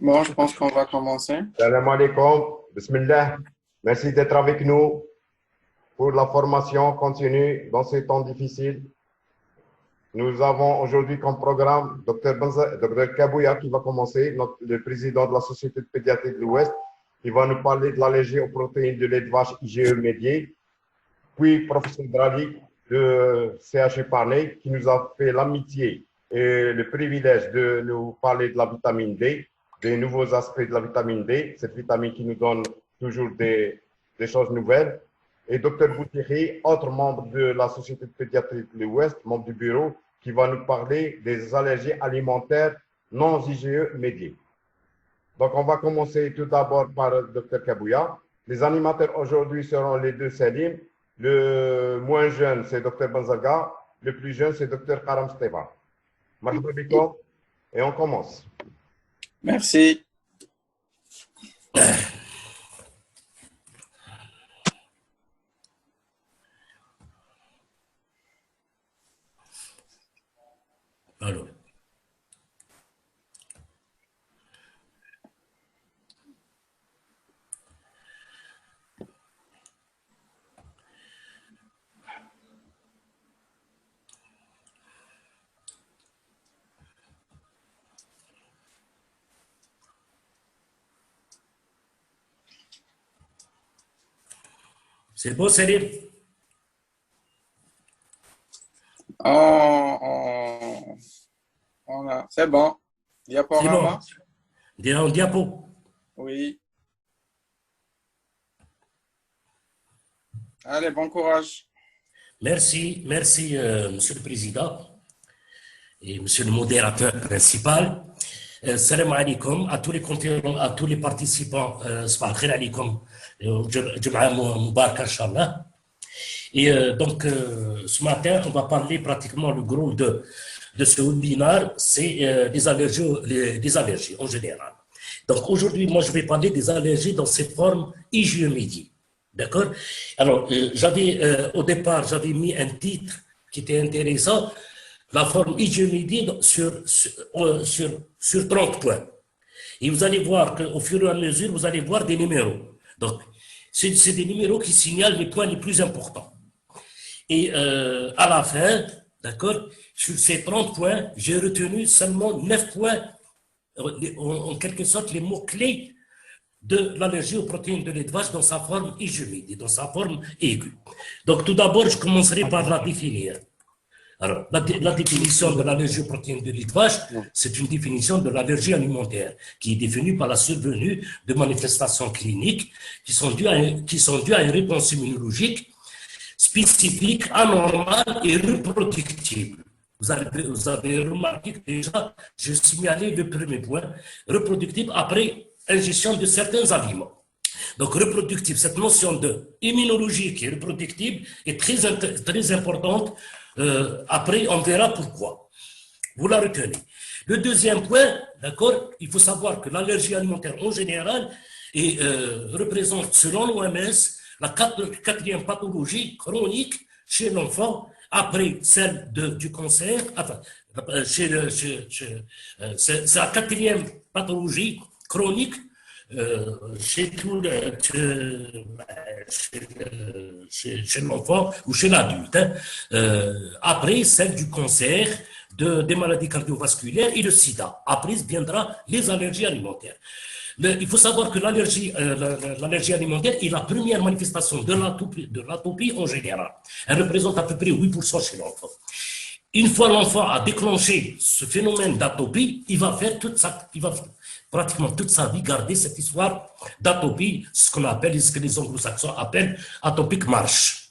Bon, je pense qu'on va commencer. Salam alaikum, bismillah. Merci d'être avec nous pour la formation continue dans ces temps difficiles. Nous avons aujourd'hui comme programme Dr Kabouya qui va commencer, le président de la Société de pédiatrie de l'Ouest, qui va nous parler de l'allergie aux protéines de lait de vache IgE médié. Puis professeur Drali de CHU Parnay qui nous a fait l'amitié et le privilège de nous parler de la vitamine D, des nouveaux aspects de la vitamine D, cette vitamine qui nous donne toujours des choses nouvelles. Et Dr Boutiri, autre membre de la Société de pédiatrie de l'Ouest, membre du bureau, qui va nous parler des allergies alimentaires non IgE médiées. Donc, on va commencer tout d'abord par Dr Kabouya. Les animateurs aujourd'hui seront les deux Selim. Le moins jeune, c'est Dr Banzaga. Le plus jeune, c'est Dr Karam Steva. Marhaba bikoum. Et on commence. Merci. Alors. C'est beau, Céline? C'est bon. Diaporama? C'est bon. Diapo. Oui. Allez, bon courage. Merci, Monsieur le Président et Monsieur le modérateur principal. Salam alaikum à tous les participants. Sabah al-khair alaikum. Jum'a Mubarak, Inch'Allah. Et donc, ce matin, on va parler pratiquement le gros de ce webinaire, c'est les allergies en général. Donc, aujourd'hui, moi, je vais parler des allergies dans ces formes IgE médiées. D'accord? Alors, au départ, j'avais mis un titre qui était intéressant, la forme IgE médiée sur 30 points. Et vous allez voir qu'au fur et à mesure, vous allez voir des numéros. Donc, c'est des numéros qui signalent les points les plus importants. Et à la fin, d'accord, sur ces 30 points, j'ai retenu seulement 9 points, en quelque sorte les mots-clés de l'allergie aux protéines de lait de vache dans sa forme IgE médiée, dans sa forme aiguë. Donc tout d'abord, je commencerai par la définir. Alors, la définition de l'allergie aux protéines de lait de vache, c'est une définition de l'allergie alimentaire qui est définie par la survenue de manifestations cliniques qui sont dues à une réponse immunologique spécifique, anormale et reproductible. Vous avez remarqué que déjà, j'ai signalé le premier point, reproductible après ingestion de certains aliments. Donc, reproductible, cette notion de immunologique et reproductible est très importante. Après, on verra pourquoi. Vous la retenez. Le deuxième point, d'accord, il faut savoir que l'allergie alimentaire en général représente, selon l'OMS, la quatrième pathologie chronique chez l'enfant, après celle du cancer. Enfin, c'est la quatrième pathologie chronique chez l'enfant ou chez l'adulte, après celle du cancer, des maladies cardiovasculaires et le sida. Après viendra les allergies alimentaires. Il faut savoir que l'allergie alimentaire est la première manifestation de l'atopie en général. Elle représente à peu près 8% chez l'enfant. Une fois l'enfant a déclenché ce phénomène d'atopie, il va pratiquement toute sa vie garder cette histoire d'atopie, ce que les anglo-saxons appellent atopic march.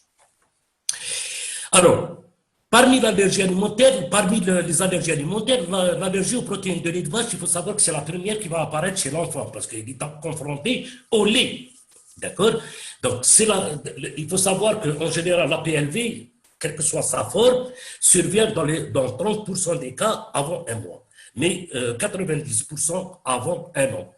Alors, parmi les allergies alimentaires, l'allergie aux protéines de lait de vache, il faut savoir que c'est la première qui va apparaître chez l'enfant parce qu'il est confronté au lait. D'accord? Donc, il faut savoir qu'en général, la PLV, quelle que soit sa forme, survient dans 30% des cas avant un mois, mais 90% avant un an.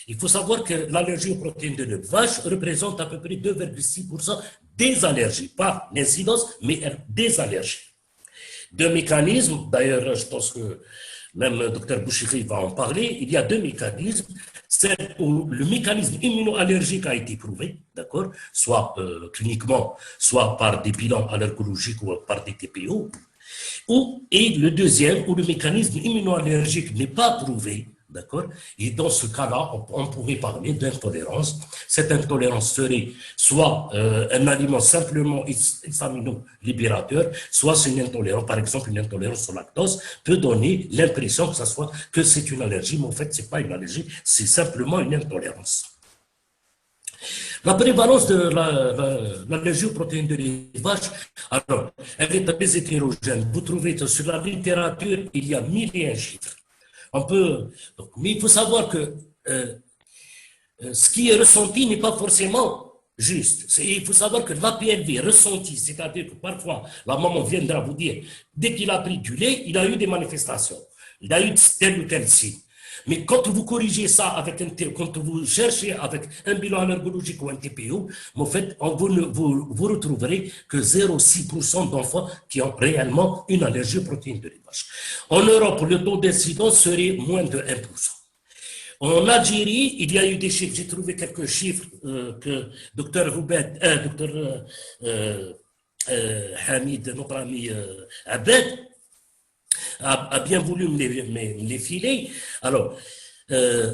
Il faut savoir que l'allergie aux protéines de lait de vache représente à peu près 2,6% des allergies, pas l'incidence, mais des allergies. De mécanismes, d'ailleurs, je pense que même le docteur Bouchiri va en parler, il y a deux mécanismes. C'est où le mécanisme immunoallergique a été prouvé, d'accord, soit cliniquement, soit par des bilans allergologiques ou par des TPO. Et le deuxième, où le mécanisme immunoallergique n'est pas prouvé, d'accord? Et dans ce cas-là, on pourrait parler d'intolérance. Cette intolérance serait soit un aliment simplement histamino-libérateur, soit c'est une intolérance, par exemple une intolérance au lactose, peut donner l'impression que c'est une allergie, mais en fait, ce n'est pas une allergie, c'est simplement une intolérance. La prévalence de l'allergie aux protéines de lait de vache, alors, elle est très hétérogène. Vous trouvez sur la littérature, il y a 1001 chiffres. Mais il faut savoir que ce qui est ressenti n'est pas forcément juste. Il faut savoir que l'APLV ressenti, c'est-à-dire que parfois la maman viendra vous dire, dès qu'il a pris du lait, il a eu des manifestations, il a eu tel ou tel signe. Mais quand vous corrigez ça quand vous cherchez avec un bilan allergologique ou un TPO, en fait, vous retrouverez que 0,6% d'enfants qui ont réellement une allergie aux protéines de lait de vache. En Europe, le taux d'incidence serait moins de 1%. En Algérie, il y a eu des chiffres, j'ai trouvé quelques chiffres que Dr Hamid, notre ami Abed, a bien voulu me les filer. Alors,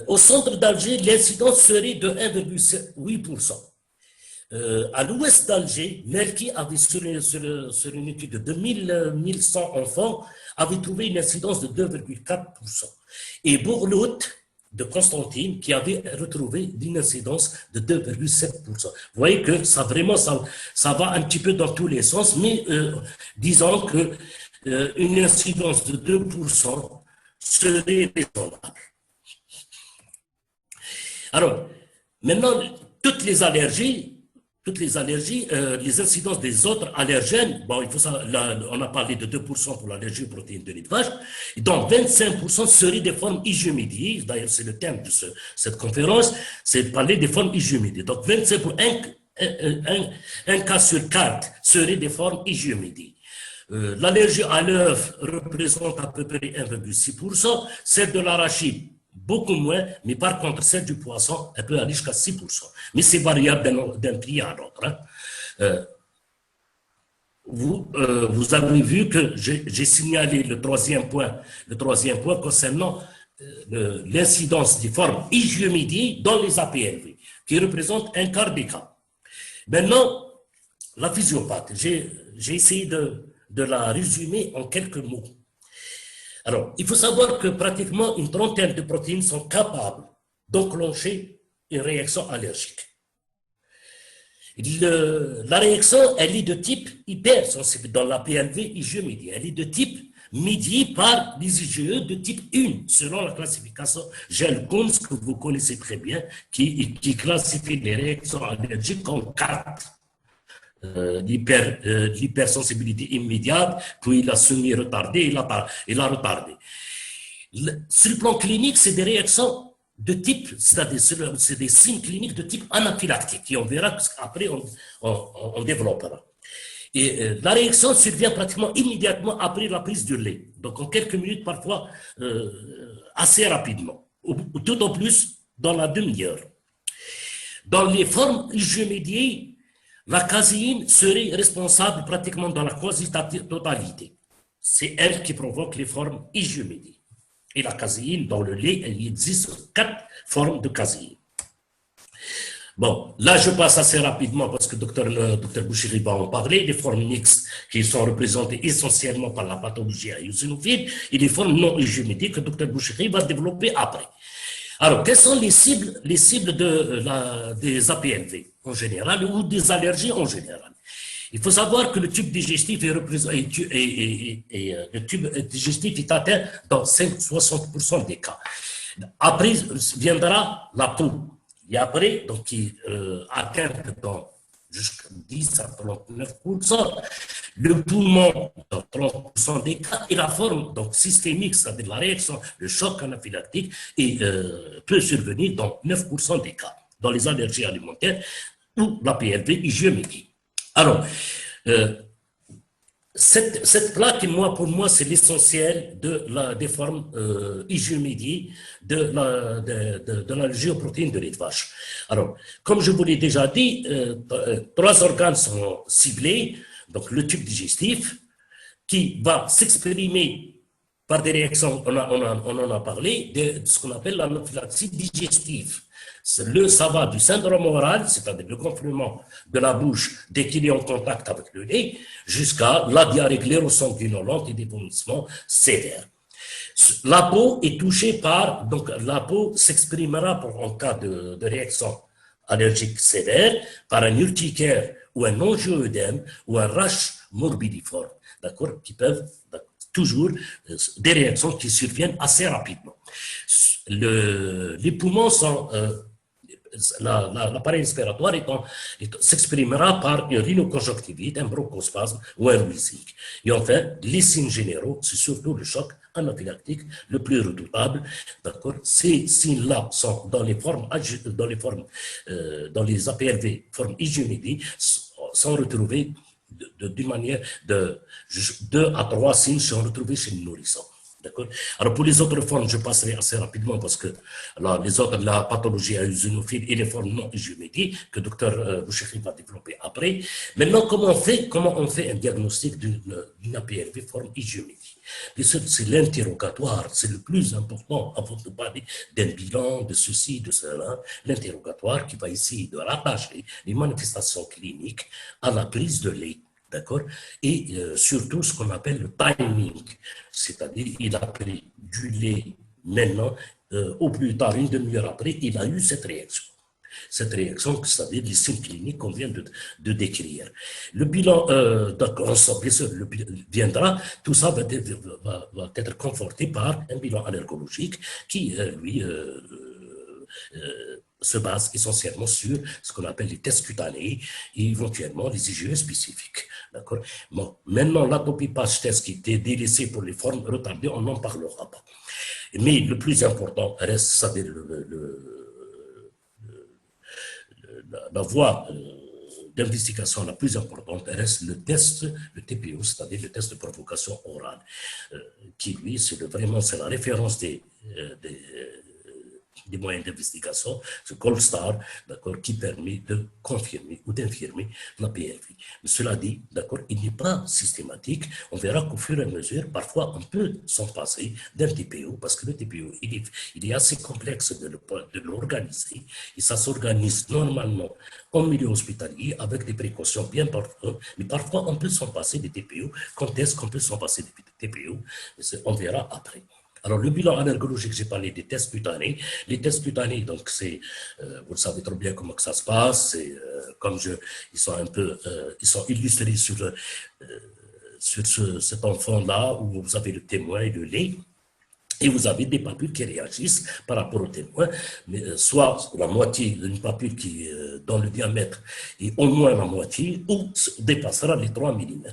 au centre d'Alger, l'incidence serait de 1,8%. À l'ouest d'Alger, Melki avait sur une étude de 2100 enfants, avait trouvé une incidence de 2,4%. Et Bourlout de Constantine, qui avait retrouvé une incidence de 2,7%. Vous voyez que ça va un petit peu dans tous les sens, mais disons que une incidence de 2% serait raisonnable. Alors, maintenant, toutes les allergies, les incidences des autres allergènes, bon, on a parlé de 2% pour l'allergie aux protéines de lait de vache, donc 25% seraient des formes hygiomédiées. D'ailleurs, c'est le thème de cette conférence, c'est de parler des formes hygiomédiées. Donc, 25 pour un cas sur 4 seraient des formes hygiomédiées. L'allergie à l'œuf représente à peu près 1,6%, celle de l'arachide beaucoup moins, mais par contre celle du poisson, elle peut aller jusqu'à 6%. Mais c'est variable d'un prix à l'autre. Hein. Vous avez vu que j'ai signalé le troisième point concernant l'incidence des formes hygiomédiées dans les APLV, qui représente un quart des cas. Maintenant, la physiopathe, j'ai essayé de la résumer en quelques mots. Alors, il faut savoir que pratiquement une trentaine de protéines sont capables d'enclencher une réaction allergique. La réaction, elle est de type hypersensible dans la PLV hygiomédiée. Elle est de type médiée par les IgE de type 1, selon la classification Gell-Combs, que vous connaissez très bien, qui classifie les réactions allergiques en 4. L'hypersensibilité immédiate, puis la semi-retardée et la retardée. Sur le plan clinique, c'est des réactions de type, c'est-à-dire c'est des signes cliniques de type anaphylactique, et on verra qu'après on développera. Et la réaction survient pratiquement immédiatement après la prise du lait, donc en quelques minutes, parfois assez rapidement, ou tout au plus dans la demi-heure. Dans les formes hygiomédiées, la caséine serait responsable pratiquement dans la quasi-totalité. C'est elle qui provoque les formes hygiomédiées. Et la caséine, dans le lait, il existe 4 formes de caséine. Bon, là, je passe assez rapidement parce que Dr Bouchiri va en parler, les formes mixtes qui sont représentées essentiellement par la pathologie eosinophile et les formes non hygiomédiées que Dr Bouchiri va développer après. Alors, quelles sont les cibles des APLV en général ou des allergies en général? Il faut savoir que le tube digestif est atteint dans 60% des cas. Après viendra la peau. Et après, donc, qui atteint dans jusqu'à 10 à 39%, le poumon dans 30% des cas, et la forme donc, systémique, c'est-à-dire la réaction, le choc anaphylactique, peut survenir dans 9% des cas, dans les allergies alimentaires ou la PLV hygiomédiée. Alors, cette plaque, pour moi, c'est l'essentiel des formes IG-médiées de la géoprotéine de lait de vache. Alors, comme je vous l'ai déjà dit, 3 organes sont ciblés, donc le tube digestif, qui va s'exprimer par des réactions, on en a parlé, de ce qu'on appelle l'anaphylaxie digestive. Ça va du syndrome oral, c'est-à-dire le gonflement de la bouche dès qu'il est en contact avec le lait, jusqu'à la diarrhée glérosanguinolente et des vomissements sévères. La peau est touchée donc la peau s'exprimera en cas de réaction allergique sévère par un urticaire ou un angioœdème ou un rash morbidiforme, d'accord, qui peuvent toujours des réactions qui surviennent assez rapidement. Les poumons sont l'appareil respiratoire s'exprimera par une rhinoconjonctivite, un bronchospasme ou un rouillisque. Et enfin, les signes généraux, c'est surtout le choc anaphylactique le plus redoutable. D'accord. Ces signes-là sont dans les APLV, forme hygiénique, sont retrouvés d'une manière de 2 à 3 signes sont retrouvés chez les nourrissons. D'accord. Alors pour les autres formes, je passerai assez rapidement parce que là, la pathologie eosinophile et les formes non hygiéniques que le docteur Bouchekhi va développer après. Maintenant, comment on fait un diagnostic d'une APLV forme hygiénique? C'est l'interrogatoire, c'est le plus important avant de parler d'un bilan, de ceci, de cela. L'interrogatoire qui va essayer de rattacher les manifestations cliniques à la prise de lait. D'accord. Et surtout ce qu'on appelle le timing, c'est-à-dire il a pris du lait maintenant, au plus tard, une demi-heure après, il a eu cette réaction. Cette réaction, c'est-à-dire les signes cliniques qu'on vient de décrire. Le bilan, d'accord, bien sûr, le bilan viendra, tout ça va être conforté par un bilan allergologique qui, lui, se base essentiellement sur ce qu'on appelle les tests cutanés et éventuellement les IgE spécifiques. D'accord. Bon, maintenant, l'atopie patch test qui était délaissé pour les formes retardées, on n'en parlera pas. Mais le plus important reste, c'est-à-dire la voie d'investigation la plus importante reste le test, le TPO, c'est-à-dire le test de provocation orale, qui lui, vraiment, c'est la référence des moyens d'investigation, ce Gold Star, d'accord, qui permet de confirmer ou d'infirmer la PLV. Mais cela dit, d'accord, il n'est pas systématique. On verra qu'au fur et à mesure, parfois, on peut s'en passer d'un TPO, parce que le TPO, il est assez complexe de l'organiser, et ça s'organise normalement en milieu hospitalier avec des précautions bien parfois, mais parfois, on peut s'en passer des TPO. Quand est-ce qu'on peut s'en passer des TPO? On verra après. Alors, le bilan allergologique, j'ai parlé des tests cutanés. Les tests cutanés, donc, vous le savez trop bien comment que ça se passe. Ils sont illustrés sur cet enfant-là où vous avez le témoin et le lait. Et vous avez des papules qui réagissent par rapport au témoin, mais soit la moitié d'une papule dont le diamètre est au moins la moitié ou dépassera les 3 mm.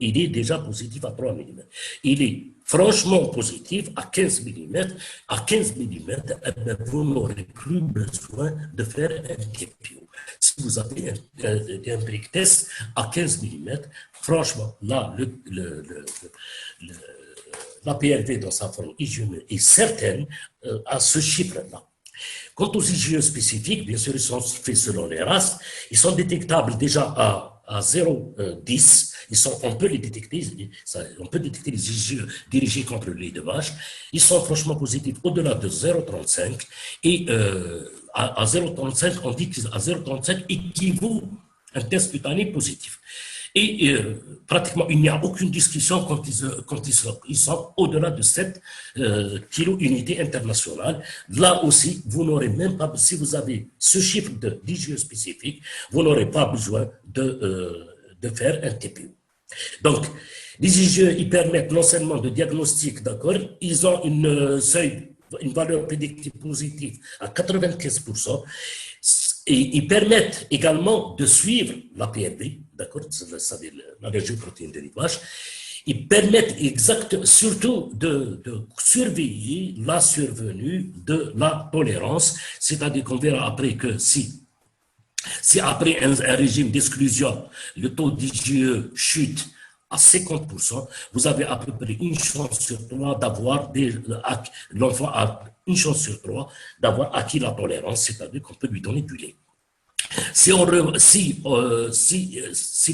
Il est déjà positif à 3 mm. Il est franchement positif à 15 mm. À 15 mm, vous n'aurez plus besoin de faire un TPO. Si vous avez un prick test à 15 mm, franchement, là, la PLV dans sa forme hygiénique est certaine à ce chiffre-là. Quant aux IgE spécifiques, bien sûr, ils sont faits selon les races. Ils sont détectables déjà à 0,10. On peut les détecter, on peut détecter les IgE dirigés contre le lait de vache. Ils sont franchement positifs au-delà de 0,35. Et à 0,35, on dit qu'à 0,35 équivaut un test cutané positif. Et pratiquement, il n'y a aucune discussion quand ils sont au-delà de 7 kilo-unités internationales. Là aussi, vous n'aurez même pas, si vous avez ce chiffre d'IgE spécifique, vous n'aurez pas besoin de faire un TPO. Donc, les IgE, ils permettent non seulement de diagnostic, d'accord, ils ont une valeur prédictive positive à 95%, et ils permettent également de suivre la PLV, d'accord, c'est-à-dire l'allergie aux protéines de lait de vache. Ils permettent surtout de surveiller la survenue de la tolérance, c'est-à-dire qu'on verra après que si après un régime d'exclusion, le taux d'IgE chute à 50%, vous avez à peu près une chance sur trois d'avoir l'enfant a une chance sur trois d'avoir acquis la tolérance, c'est-à-dire qu'on peut lui donner du lait. Si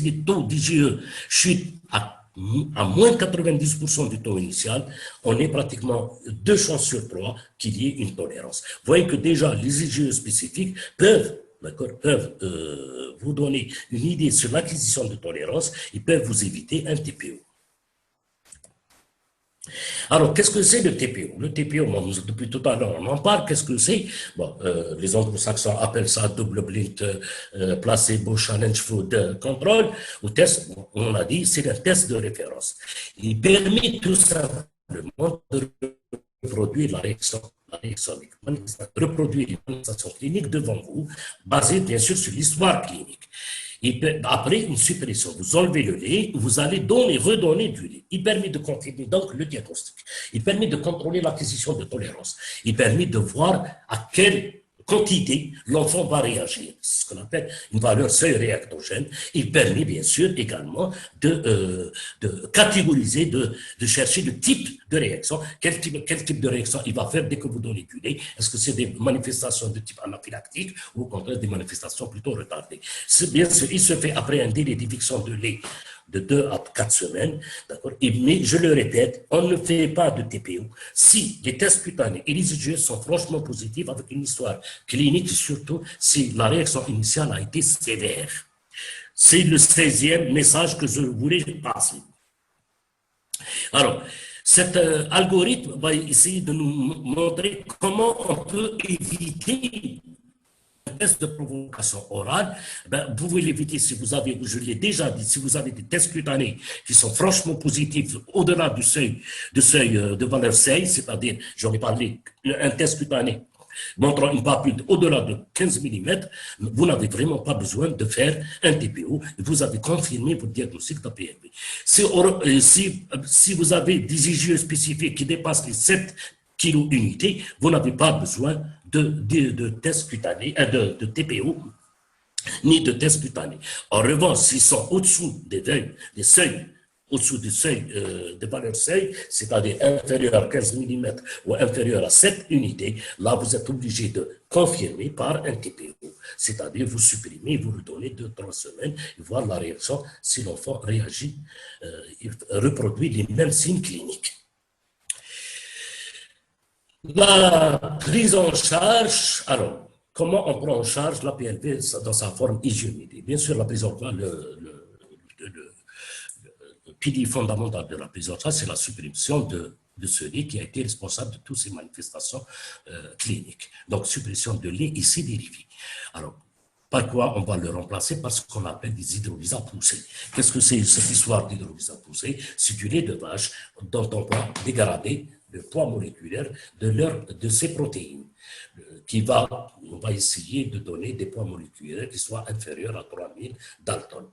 les taux d'IgE chutent à moins de 90% du taux initial, on est pratiquement 2 chances sur 3 qu'il y ait une tolérance. Vous voyez que déjà, les IgE spécifiques peuvent vous donner une idée sur l'acquisition de tolérance, ils peuvent vous éviter un TPO. Alors, qu'est-ce que c'est le TPO? Le TPO, depuis tout à l'heure, on en parle. Qu'est-ce que c'est? Bon, les anglo-saxons appellent ça double blind placebo challenge food control ou test. On a dit, c'est un test de référence. Il permet tout simplement de reproduire la réaction reproduire une manifestation clinique devant vous, basée bien sûr sur l'histoire clinique. Après une suppression, vous enlevez le lait, vous allez redonner du lait. Il permet de confirmer donc le diagnostic. Il permet de contrôler l'acquisition de tolérance. Il permet de voir à quelle quantité l'enfant va réagir. C'est ce qu'on appelle une valeur seuil réactogène. Il permet bien sûr également de catégoriser, de chercher le type de réaction. Quel type de réaction il va faire dès que vous donnez du lait? Est-ce que c'est des manifestations de type anaphylactique ou au contraire des manifestations plutôt retardées? Bien sûr, il se fait après un délai d'éviction de lait de 2 à 4 semaines, d'accord? Mais je le répète, on ne fait pas de TPO si les tests cutanés et les IgE sont franchement positifs avec une histoire clinique, surtout si la réaction initiale a été sévère. C'est le 16e message que je voulais passer. Alors, cet algorithme va essayer de nous montrer comment on peut éviter test de provocation orale, vous pouvez l'éviter si vous avez, je l'ai déjà dit, si vous avez des tests cutanés qui sont franchement positifs au-delà du seuil de valeur seuil, c'est-à-dire, j'en ai parlé, un test cutané montrant une papille au-delà de 15 mm, vous n'avez vraiment pas besoin de faire un TPO, vous avez confirmé votre diagnostic d'APLV. Si vous avez des IgE spécifiques qui dépassent les 7 kilo-unités, vous n'avez pas besoin de tests cutanés, de TPO, ni de tests cutanés. En revanche, s'ils sont au-dessous des seuils, au-dessous du seuil, des valeurs seuil, c'est-à-dire inférieur à 15 mm ou inférieur à 7 unités, là, vous êtes obligé de confirmer par un TPO, c'est-à-dire vous supprimez, vous lui donnez 2-3 semaines, et voir la réaction, si l'enfant réagit, reproduit les mêmes signes cliniques. La prise en charge, alors, comment on prend en charge la PLV dans sa forme hygiénique? Bien sûr, la prise en charge, le pilier fondamental de la prise en charge, c'est la suppression de ce lait qui a été responsable de toutes ces manifestations cliniques. Donc, suppression de lait et ses dérivés. Alors, par quoi on va le remplacer? Par ce qu'on appelle des hydrolysats poussés. Qu'est-ce que c'est cette histoire d'hydrolysats poussés? C'est du lait de vache dont on va dégrader le poids moléculaire de ces protéines, on va essayer de donner des poids moléculaires qui soient inférieurs à 3000 Dalton.